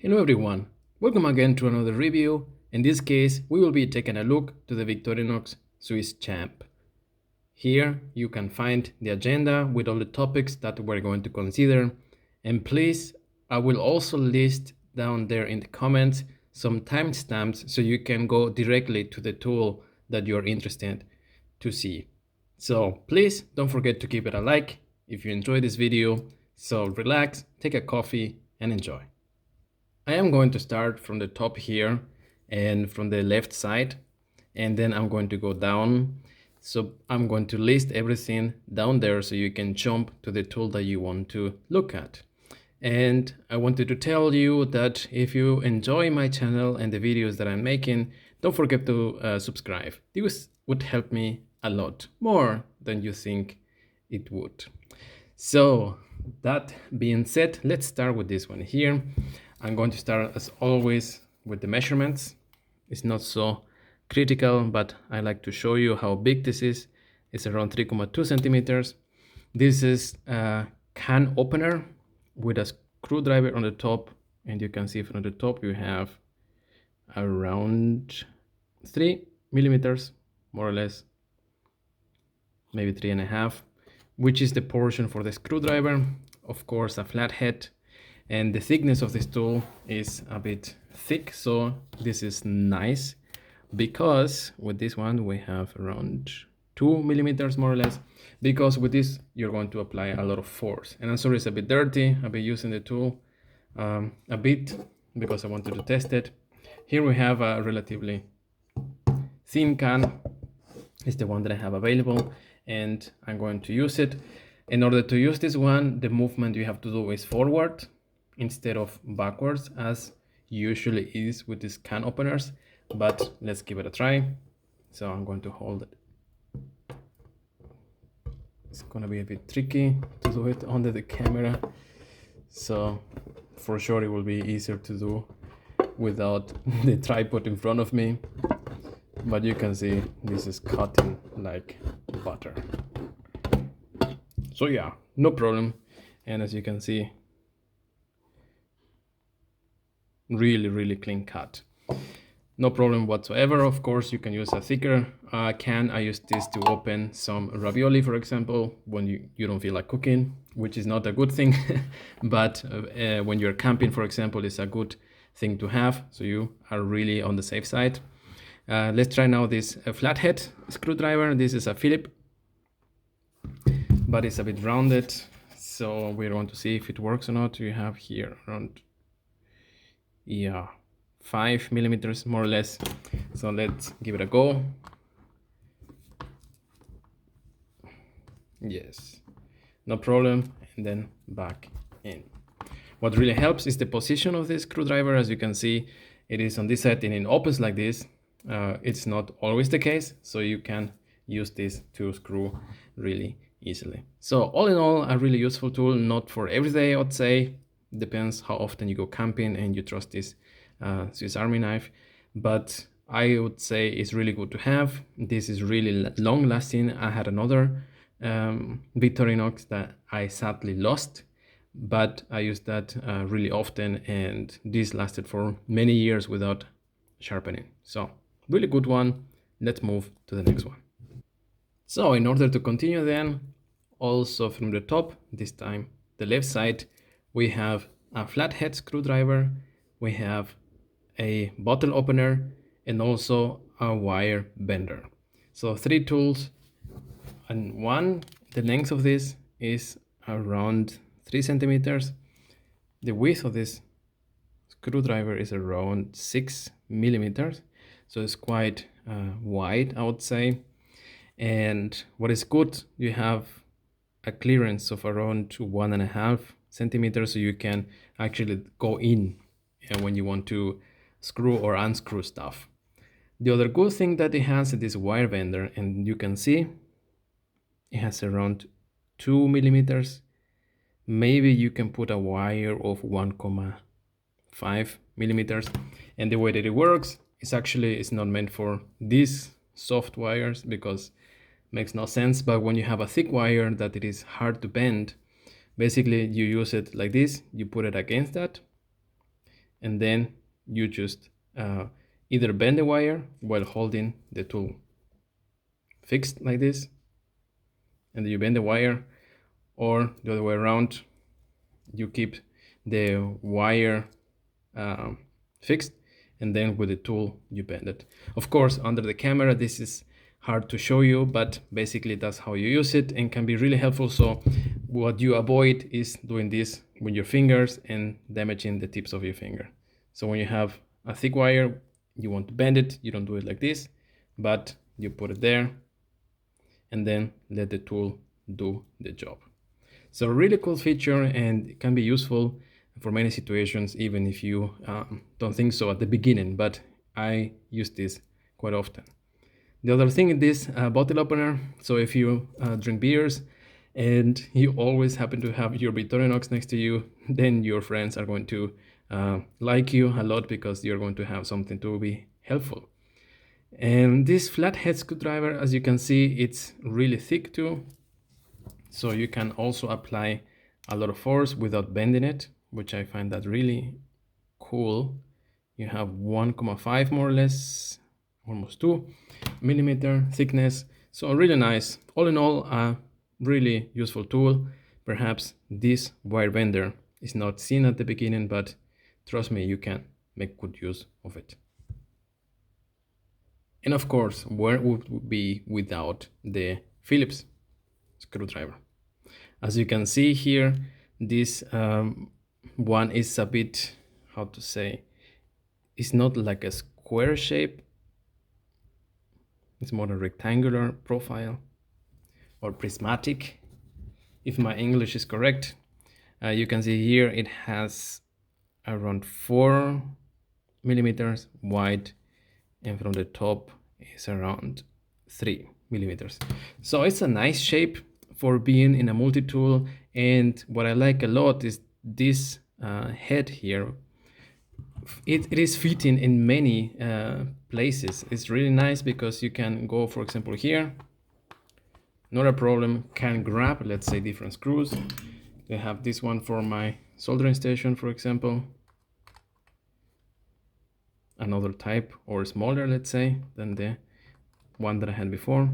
Hello everyone, welcome again to another review. In this case, we will be taking a look to the Victorinox Swiss CHAMP. Here you can find the agenda with all the topics that we're going to consider. And please, I will also list down there in the comments some timestamps so you can go directly to the tool that you're interested to see. So please don't forget to give it a like if you enjoyed this video. So relax, take a coffee and enjoy. I am going to start from the top here and from the left side, and then I'm going to go down. So I'm going to list everything down there so you can jump to the tool that you want to look at. And I wanted to tell you that if you enjoy my channel and the videos that I'm making, don't forget to subscribe. This would help me a lot more than you think it would. So that being said, let's start with this one here. I'm going to start as always with the measurements. It's not so critical, but I like to show you how big this is. It's around 3.2 centimeters. This is a can opener with a screwdriver on the top, and you can see from the top you have around 3 millimeters, more or less, maybe 3.5, which is the portion for the screwdriver. Of course, a flathead, and the thickness of this tool is a bit thick, so this is nice because with this one we have around 2 millimeters more or less, because with this you're going to apply a lot of force. And I'm sorry it's a bit dirty, I'll be using the tool a bit because I wanted to test it. Here we have a relatively thin can. It's the one that I have available and I'm going to use it. In order to use this one, the movement you have to do is forward instead of backwards, as usually is with these can openers, but let's give it a try. So I'm going to hold it. It's gonna be a bit tricky to do it under the camera, so for sure it will be easier to do without the tripod in front of me, but you can see this is cutting like butter. So yeah, no problem. And as you can see, really clean cut, no problem whatsoever. Of course you can use a thicker can. I use this to open some ravioli, for example, when you don't feel like cooking, which is not a good thing but when you're camping, for example, it's a good thing to have, so you are really on the safe side. Let's try now this flathead screwdriver. This is a Phillips, but it's a bit rounded, so we want to see if it works or not. You have here around 5 millimeters more or less. So let's give it a go. Yes, no problem. And then back in. What really helps is the position of the screwdriver. As you can see, it is on this side and it opens like this. It's not always the case, so you can use this to screw really easily. So all in all, a really useful tool, not for every day, I would say. Depends how often you go camping and you trust this Swiss Army knife, but I would say it's really good to have. This is really long lasting. I had another Victorinox that I sadly lost, but I used that really often, and this lasted for many years without sharpening. So really good one. Let's move to the next one. So in order to continue then, also from the top, this time the left side, we have a flathead screwdriver, we have a bottle opener, and also a wire bender. So 3 tools, and one, the length of this is around 3 centimeters. The width of this screwdriver is around 6 millimeters, so it's quite wide, I would say. And what is good, you have a clearance of around 1.5 centimeters, so you can actually go in when you want to screw or unscrew stuff. The other good thing that it has is this wire bender, and you can see it has around 2 millimeters. Maybe you can put a wire of 1.5 millimeters, and the way that it works is actually it's not meant for these soft wires because it makes no sense, but when you have a thick wire that it is hard to bend, basically you use it like this, you put it against that, and then you just either bend the wire while holding the tool fixed like this, and then you bend the wire, or the other way around, you keep the wire fixed, and then with the tool you bend it. Of course, under the camera this is hard to show you, but basically that's how you use it and can be really helpful. So what you avoid is doing this with your fingers and damaging the tips of your finger. So when you have a thick wire, you want to bend it, you don't do it like this, but you put it there and then let the tool do the job. So a really cool feature, and it can be useful for many situations, even if you don't think so at the beginning, but I use this quite often. The other thing is this bottle opener. So if you drink beers and you always happen to have your Victorinox next to you, then your friends are going to like you a lot because you're going to have something to be helpful. And this flathead screwdriver, as you can see, it's really thick too. So you can also apply a lot of force without bending it, which I find that really cool. You have 1.5 more or less, almost 2 millimeter thickness. So really nice. All in all, a really useful tool. Perhaps this wire bender is not seen at the beginning, but trust me, you can make good use of it. And of course, where would we be without the Phillips screwdriver? As you can see here, this one is a bit, how to say, it's not like a square shape. It's more a rectangular profile, or prismatic, if my English is correct. You can see here it has around 4 millimeters wide, and from the top is around 3 millimeters. So it's a nice shape for being in a multi-tool. And what I like a lot is this head here. It is fitting in many places. It's really nice because you can go, for example, here, not a problem, can grab, let's say, different screws. I have this one for my soldering station, for example. Another type, or smaller, let's say, than the one that I had before.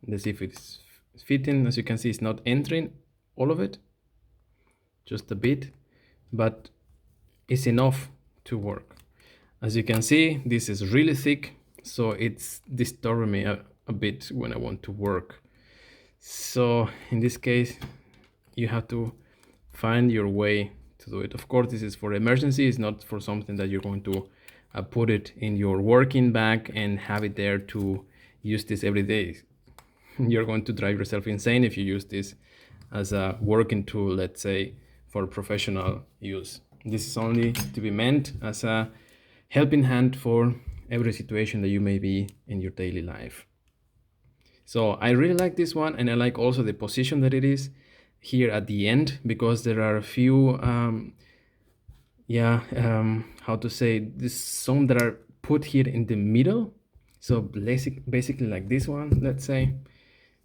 Let's see if it's fitting. As you can see, it's not entering all of it, just a bit, but it's enough to work. As you can see, this is really thick, so it's disturbing me a bit when I want to work. So in this case, you have to find your way to do it. Of course, this is for emergency. It's not for something that you're going to put it in your working bag and have it there to use this every day. You're going to drive yourself insane if you use this as a working tool, let's say, for professional use. This is only to be meant as a helping hand for every situation that you may be in your daily life. So I really like this one, and I like also the position that it is here at the end, because there are a few how to say, this some that are put here in the middle. So basically like this one, let's say.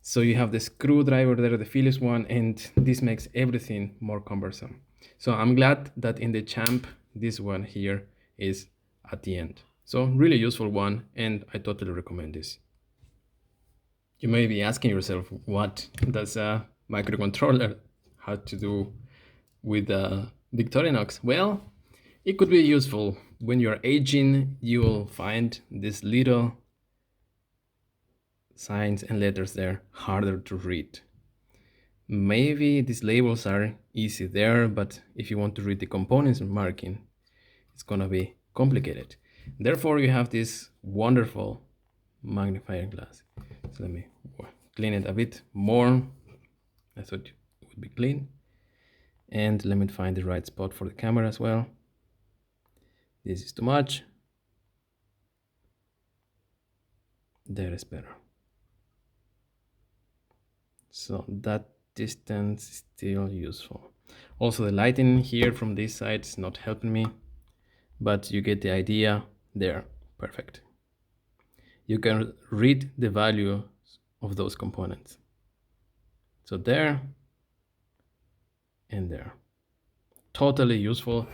So you have the screwdriver there, the Phillips one, and this makes everything more cumbersome. So I'm glad that in the Champ, this one here is at the end. So really useful one, and I totally recommend this. You may be asking yourself, what does a microcontroller have to do with Victorinox? Well, it could be useful. When you're aging, you will find these little signs and letters there harder to read. Maybe these labels are easy there, but if you want to read the components marking, it's gonna be complicated. Therefore, you have this wonderful magnifying glass. So let me clean it a bit more. I thought it would be clean. And let me find the right spot for the camera as well. This is too much. There is better. So that distance is still useful. Also, the lighting here from this side is not helping me, but you get the idea there. Perfect. You can read the value of those components. So there and there. totally useful,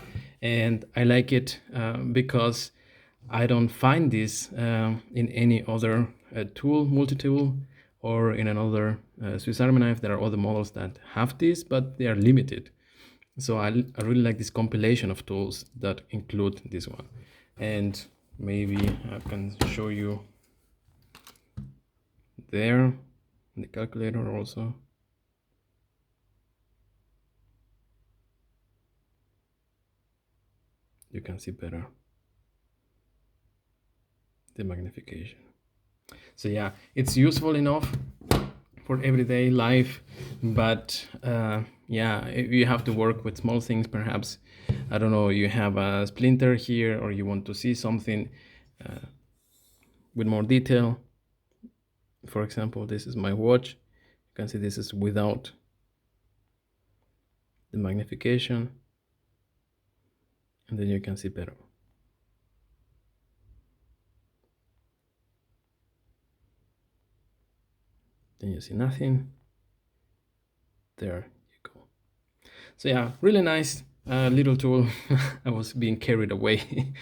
and I like it because I don't find this in any other tool, multi-tool, or in another Swiss Army knife. There are other models that have this, but they are limited. So I really like this compilation of tools that include this one. And maybe I can show you there, the calculator also. You can see better the magnification. So yeah, it's useful enough for everyday life, but yeah, if you have to work with small things, perhaps, I don't know, you have a splinter here or you want to see something with more detail. For example, this is my watch. You can see this is without the magnification, and then you can see better. Then you see nothing. There you go. So yeah, really nice little tool. I was being carried away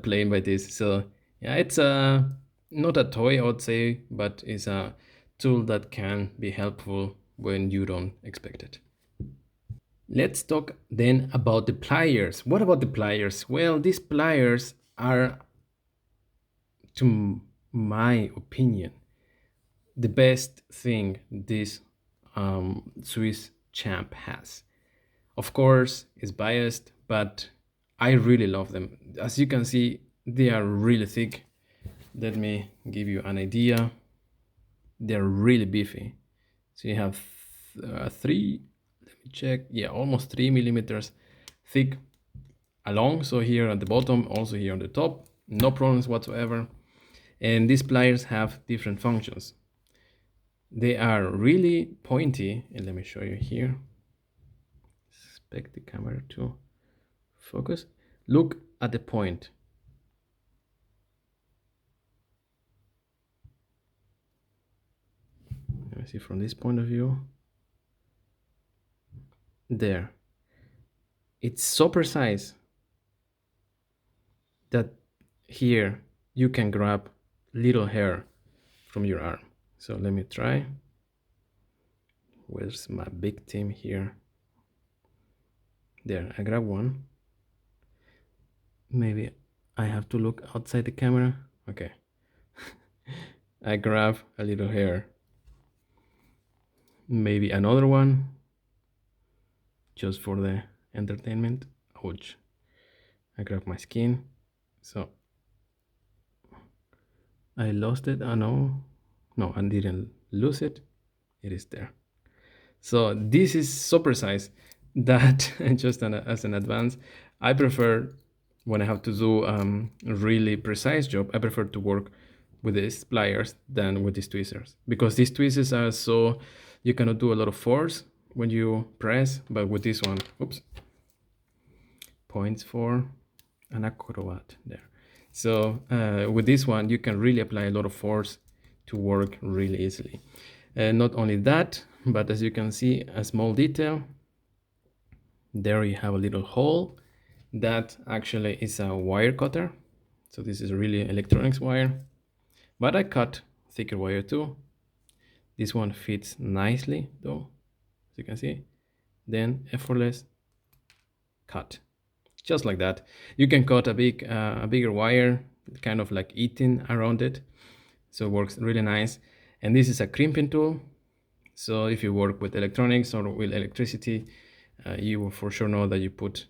playing by this. So yeah, it's not a toy, I would say, but it's a tool that can be helpful when you don't expect it. Let's talk then about the pliers. What about the pliers? Well, these pliers are, to my opinion, the best thing this Swiss Champ has. Of course, it's biased, but I really love them. As you can see, they are really thick. Let me give you an idea. They're really beefy. So you have three, let me check, yeah, almost 3 millimeters thick along. So here at the bottom, also here on the top, no problems whatsoever. And these pliers have different functions. They are really pointy, and let me show you here. Expect the camera to focus. Look at the point. Let me see from this point of view. There. It's so precise that here you can grab little hair from your arm. So let me try. Where's my big team here? There, I grab one. Maybe I have to look outside the camera. Okay. I grab a little hair. Maybe another one, just for the entertainment. Ouch. I grab my skin. So I lost it. No, I didn't lose it. It is there. So this is so precise that just as an advance, I prefer, when I have to do a really precise job, I prefer to work with these pliers than with these tweezers, because these tweezers are so, you cannot do a lot of force when you press, but with this one, oops, points for an acrobat there. So with this one, you can really apply a lot of force to work really easily. Not only that, but as you can see, a small detail. There you have a little hole that actually is a wire cutter. So this is really electronics wire, but I cut thicker wire too. This one fits nicely though, as you can see. Then effortless cut, just like that. You can cut a bigger wire, kind of like eating around it. So it works really nice. And this is a crimping tool. So if you work with electronics or with electricity, you will for sure know that you put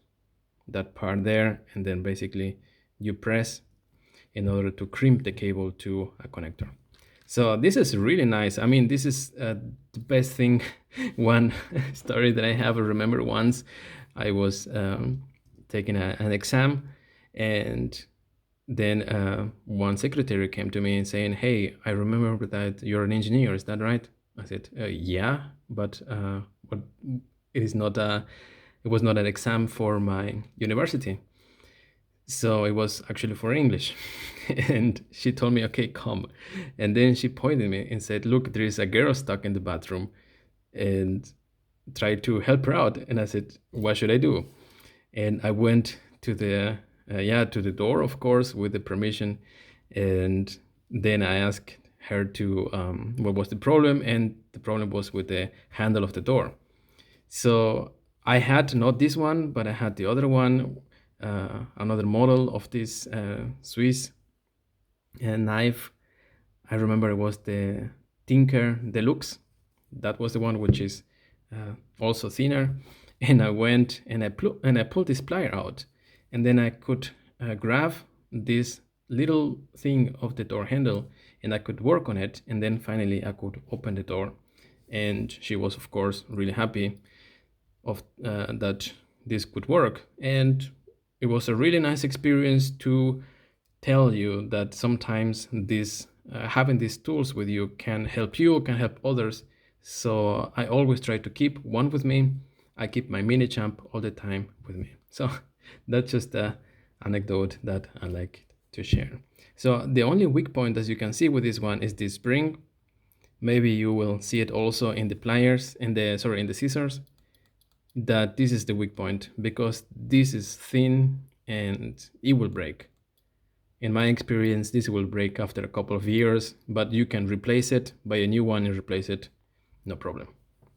that part there, and then basically you press in order to crimp the cable to a connector. So this is really nice. I mean, this is the best thing. One story that I have, I remember once I was taking an exam, and then one secretary came to me and saying, "Hey, I remember that you're an engineer, is that right?" I said, "Yeah, but it was not an exam for my university." So it was actually for English. And she told me, "Okay, come." And then she pointed me and said, "Look, there is a girl stuck in the bathroom," and tried to help her out. And I said, "What should I do?" And I went to the to the door, of course, with the permission, and then I asked her to what was the problem, and the problem was with the handle of the door. So I had not this one, but I had the other one, another model of this Swiss knife. I remember it was the Tinker Deluxe. That was the one which is also thinner. And I went and I pulled this plier out, and then I could grab this little thing of the door handle, and I could work on it, and then finally I could open the door. And she was, of course, really happy of that this could work. And it was a really nice experience to tell you that sometimes this having these tools with you, can help others. So I always try to keep one with me. I keep my mini champ all the time with me. So that's just a anecdote that I like to share. So the only weak point, as you can see with this one, is this spring. Maybe you will see it also in the pliers, in the scissors, that this is the weak point, because this is thin and it will break. In my experience, this will break after a couple of years, but you can replace it, buy a new one and replace it, no problem.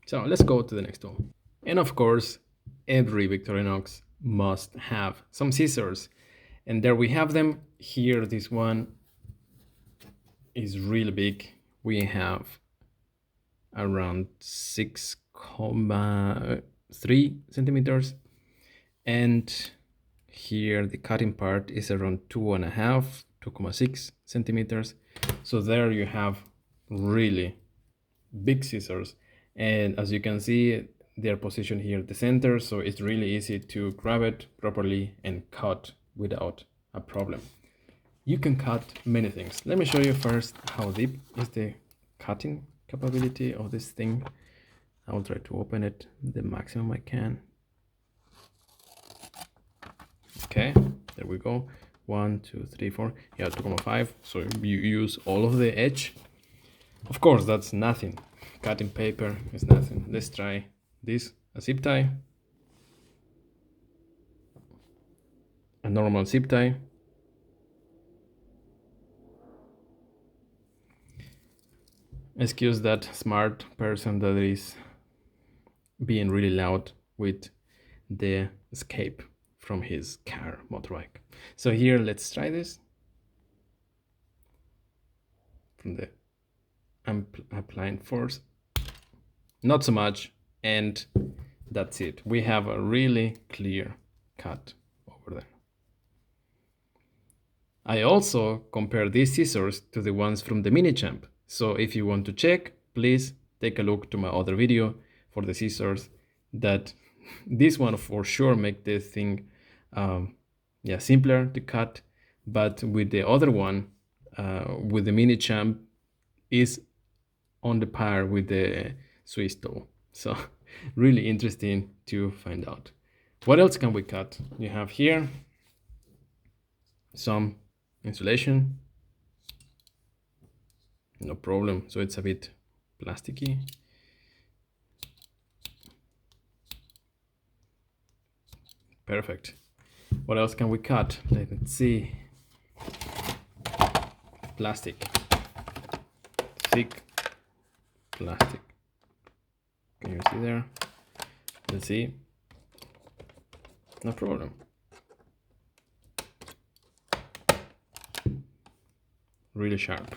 So let's go to the next tool. And of course, every Victorinox must have some scissors. And there we have them. Here, this one is really big. We have around 6.3 centimeters. And here the cutting part is around 2.6 centimeters. So there you have really big scissors. And as you can see, they're positioned here at the center, so it's really easy to grab it properly and cut without a problem. You can cut many things. Let me show you first how deep is the cutting capability of this thing. I will try to open it the maximum I can. Okay, there we go. 1, 2, 3, 4. Yeah, 2.5. So you use all of the edge. Of course, that's nothing. Cutting paper is nothing. Let's try this, a zip tie. A normal zip tie. Excuse that smart person that is being really loud with the escape from his car motorbike. So here, let's try this. From the applying force, not so much, and that's it. We have a really clear cut over there. I also compare these scissors to the ones from the mini champ. So if you want to check, please take a look to my other video for the scissors. That this one for sure make this thing simpler to cut, but with the other one, with the mini champ, is on the par with the Swiss tool. So really interesting to find out. What else can we cut? You have here some insulation, no problem. So it's a bit plasticky. Perfect. What else can we cut? Let's see. Plastic, thick plastic. Can you see there? Let's see. No problem. Really sharp.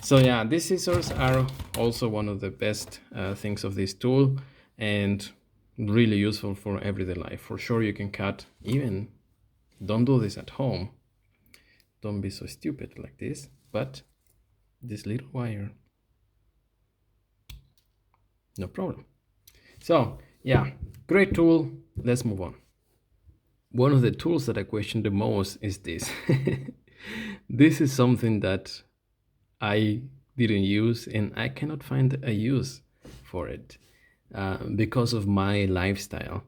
So yeah, these scissors are also one of the best things of this tool, and really useful for everyday life. For sure, you can cut even. Don't do this at home. Don't be so stupid like this. But this little wire, no problem. So yeah, great tool. Let's move on. One of the tools that I question the most is this. This is something that I didn't use, and I cannot find a use for it because of my lifestyle.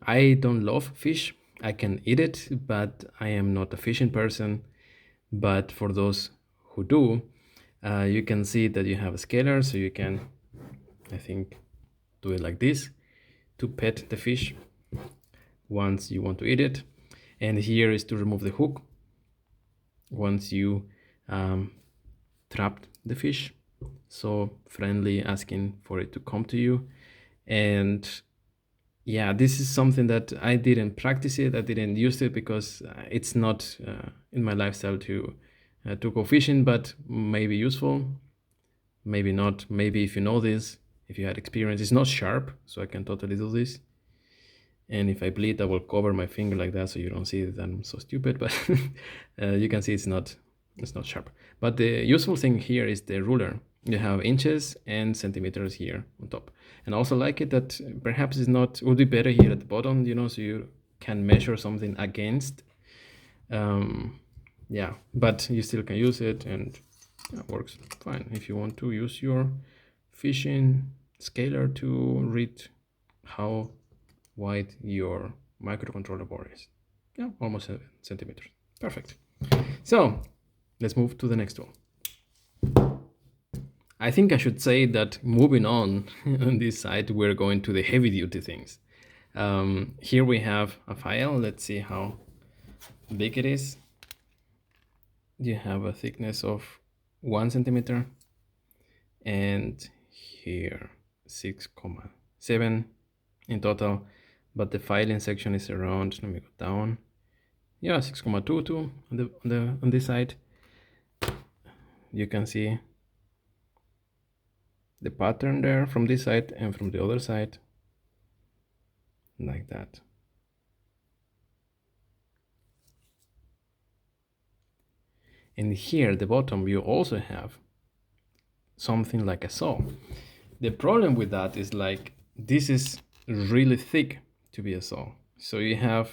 I don't love fish. I can eat it, but I am not a fishing person. But for those who do, you can see that you have a scaler, so you can, I think, do it like this to pet the fish. once you want to eat it. And here is to remove the hook once you trapped the fish. So friendly, asking for it to come to you. And yeah, this is something that I didn't practice it. I didn't use it because it's not in my lifestyle to go fishing, but maybe useful, maybe not. Maybe if you know this, if you had experience, it's not sharp, so I can totally do this. And if I bleed, I will cover my finger like that so you don't see that I'm so stupid, but you can see it's not sharp. But the useful thing here is the ruler. You have inches and centimeters here on top. And I also like it that perhaps it's not, would be better here at the bottom, you know, so you can measure something against. Yeah, but you still can use it and it works fine. If you want to use your fishing scaler to read how wide your microcontroller board is. Yeah, almost 7 centimeters. Perfect. So let's move to the next tool. I think I should say that moving on this side, we're going to the heavy duty things. Here we have a file. Let's see how big it is. You have a thickness of 1 centimeter and here 6.7 in total, but the filing section is around, let me go down, yeah, 6.22 on this side. You can see the pattern there from this side and from the other side, like that. And here at the bottom you also have something like a saw. The problem with that is like this is really thick to be a saw, so you have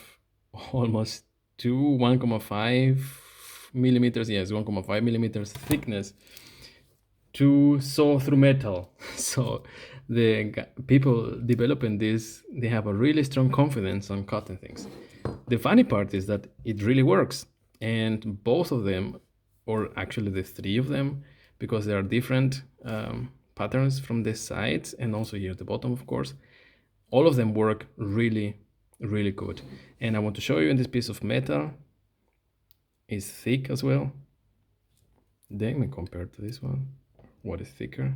almost 1.5 millimeters, yes, 1.5 millimeters thickness to saw through metal. So the people developing this, they have a really strong confidence on cutting things. The funny part is that it really works, and both of them, or actually the three of them, because there are different patterns from the sides and also here at the bottom, of course, all of them work really, really good. And I want to show you in this piece of metal is thick as well. Then we compare to this one, what is thicker?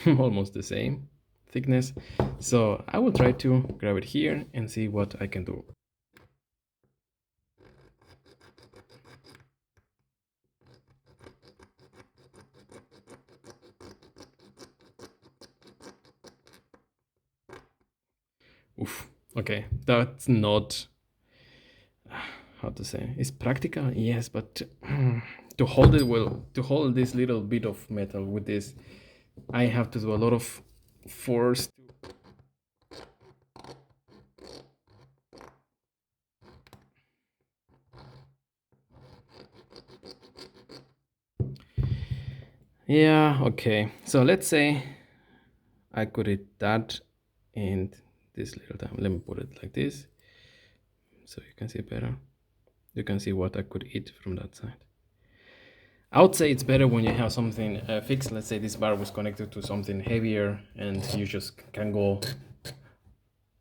Almost the same thickness. So I will try to grab it here and see what I can do. Oof. Okay, that's not, how to say, it's practical, yes, but to hold it well, to hold this little bit of metal with this, I have to do a lot of force. Yeah, okay. So let's say I could hit that and this little time. Let me put it like this so you can see better. You can see what I could eat from that side. I would say it's better when you have something fixed. Let's say this bar was connected to something heavier and you just can go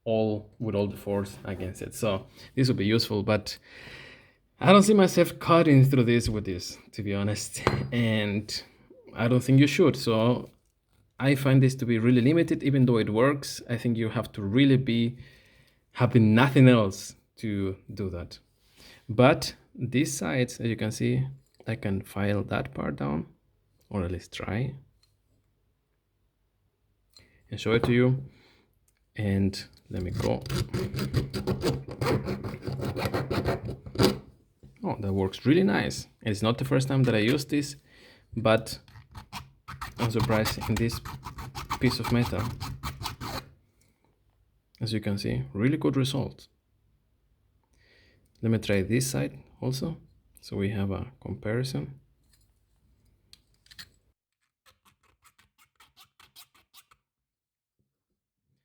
all with all the force against it. So this would be useful, but I don't see myself cutting through this with this, to be honest. And I don't think you should. So I find this to be really limited, even though it works. I think you have to really be having nothing else to do that. But these sides, as you can see, I can file that part down, or at least try, and show it to you. And let me go. Oh, that works really nice. And it's not the first time that I use this, but I'm surprised in this piece of metal. As you can see, really good results. Let me try this side also, so we have a comparison.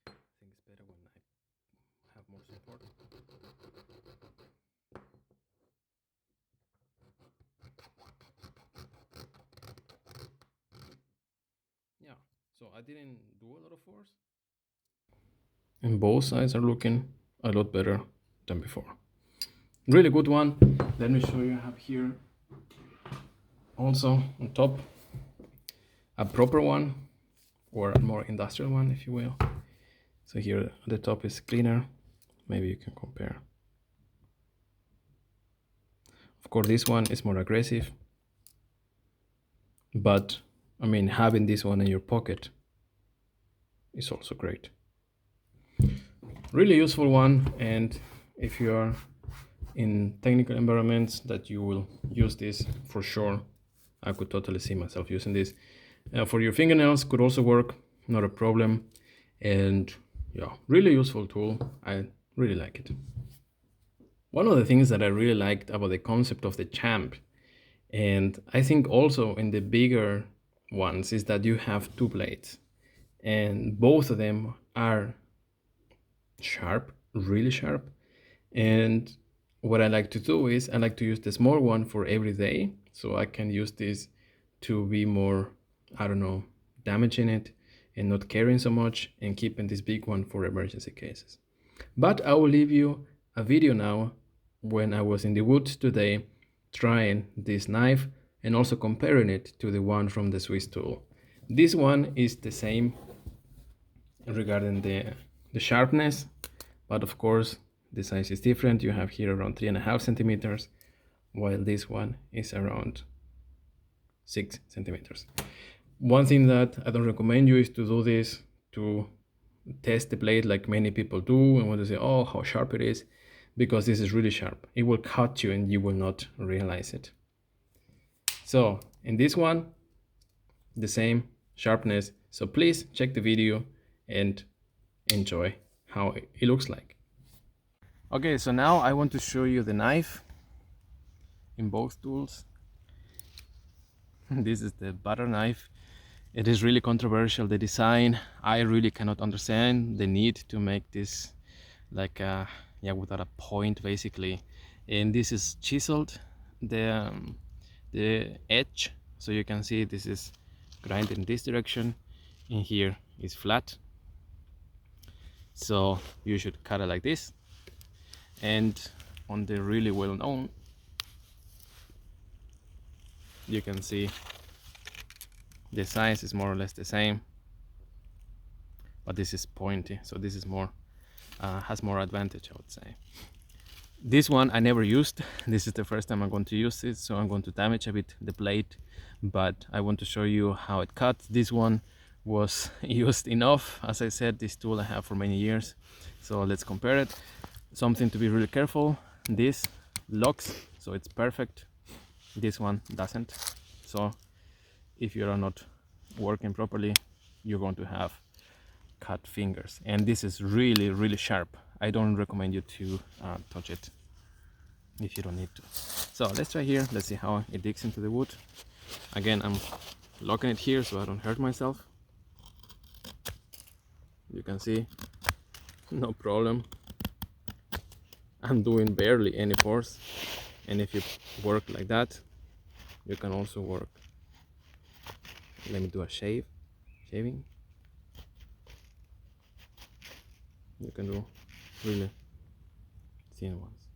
I think it's better when I have more support. Yeah, so I didn't do a lot of force. and both sides are looking a lot better than before. Really good one. Let me show you. I have here also on top a proper one, or a more industrial one, if you will. So here at the top is cleaner. Maybe you can compare. Of course, this one is more aggressive, but I mean, having this one in your pocket is also great. Really useful one, and if you are in technical environments that you will use this for sure. I could totally see myself using this. For your fingernails could also work, not a problem. And yeah, really useful tool. I really like it. One of the things that I really liked about the concept of the champ, and I think also in the bigger ones, is that you have two blades and both of them are sharp, really sharp. And what I like to do is I like to use the small one for every day, so I can use this to be more, I don't know, damaging it and not carrying so much, and keeping this big one for emergency cases. But I will leave you a video now when I was in the woods today trying this knife and also comparing it to the one from the Swiss tool. This one is the same regarding the sharpness, but of course the size is different. You have here around 3.5 centimeters, while this one is around 6 centimeters. One thing that I don't recommend you is to do this to test the blade like many people do and want to say, oh, how sharp it is, because this is really sharp. It will cut you and you will not realize it. So in this one, the same sharpness. So please check the video and enjoy how it looks like. Okay, so now I want to show you the knife in both tools. This is the butter knife. It is really controversial, the design. I really cannot understand the need to make this like without a point basically. And this is chiseled, the edge, so you can see this is grinded in this direction, and here is flat. So you should cut it like this. And on the really well known, you can see the size is more or less the same, but this is pointy, so this is more has more advantage, I would say. This one I never used. This is the first time I'm going to use it, so I'm going to damage a bit the blade, but I want to show you how it cuts. This one was used enough. As I said, this tool I have for many years, so let's compare it. Something to be really careful, this locks, so it's perfect. This one doesn't, so if you are not working properly, you're going to have cut fingers. And this is really, really sharp. I don't recommend you to touch it if you don't need to. So let's try here. Let's see how it digs into the wood. Again, I'm locking it here so I don't hurt myself. You can see, no problem. I'm doing barely any force. And if you work like that, you can also work. Let me do a shaving. You can do really thin ones,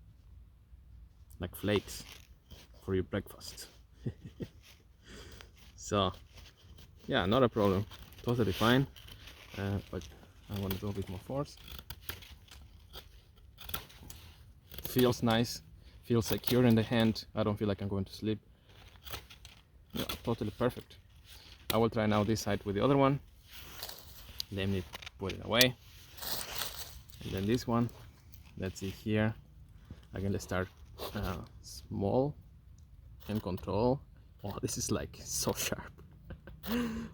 like flakes for your breakfast. So yeah, not a problem, totally fine. But I want to do a bit more force. Feels nice, feels secure in the hand. I don't feel like I'm going to slip. Yeah, totally perfect. I will try now this side with the other one. Let me put it away. And then this one, let's see here. Again, let's start small and control. Oh, this is like so sharp.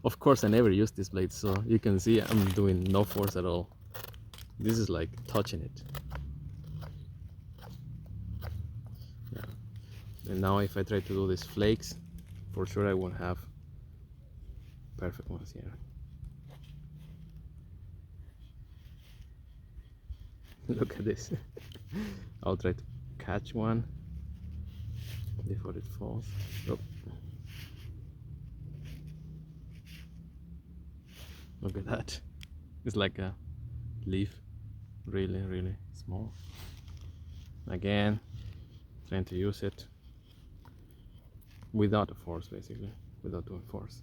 Of course, I never used this blade, so you can see I'm doing no force at all. This is like touching it. Yeah. And now if I try to do these flakes, for sure I won't have perfect ones here. Look at this. I'll try to catch one before it falls. Oh. Look at that. It's like a leaf really small. Again, trying to use it without a force, basically, without doing force.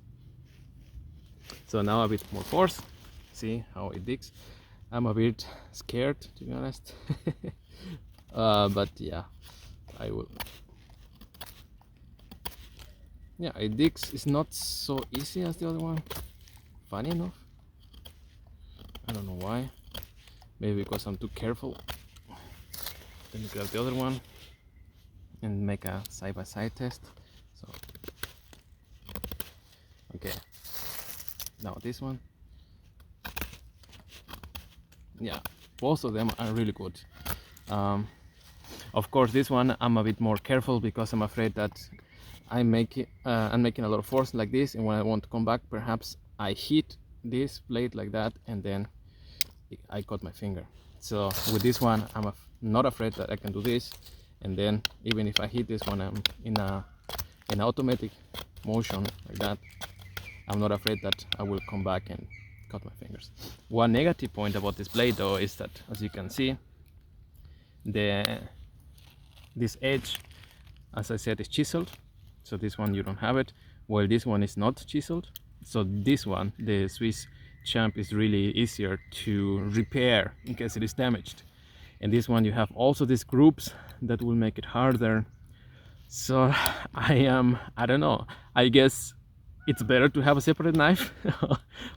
So now a bit more force. See how it digs. I'm a bit scared, to be honest. But yeah, I will. Yeah, it digs. It's not so easy as the other one. Funny enough. I don't know why. Maybe because I'm too careful. Let me grab the other one and make a side-by-side test. So, okay. Now this one. Yeah, both of them are really good. Of course, this one I'm a bit more careful because I'm afraid that I'm making a lot of force like this, and when I want to come back, perhaps I hit this blade like that, and then I cut my finger. So with this one, I'm not afraid that I can do this, and then even if I hit this one, I'm in an automatic motion like that. I'm not afraid that I will come back and cut my fingers. One negative point about this blade, though, is that, as you can see, this edge, as I said, is chiseled. So this one you don't have it, while this one is not chiseled. So this one, the Swiss Champ, is really easier to repair in case it is damaged. And this one you have also these grooves that will make it harder. So I don't know, I guess it's better to have a separate knife,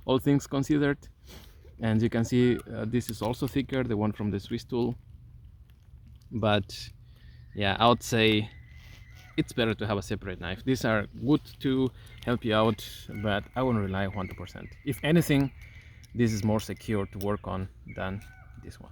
all things considered. And you can see this is also thicker, the one from the Swiss tool. But yeah, I would say it's better to have a separate knife. These are good to help you out, but I wouldn't rely 100%. If anything, this is more secure to work on than this one.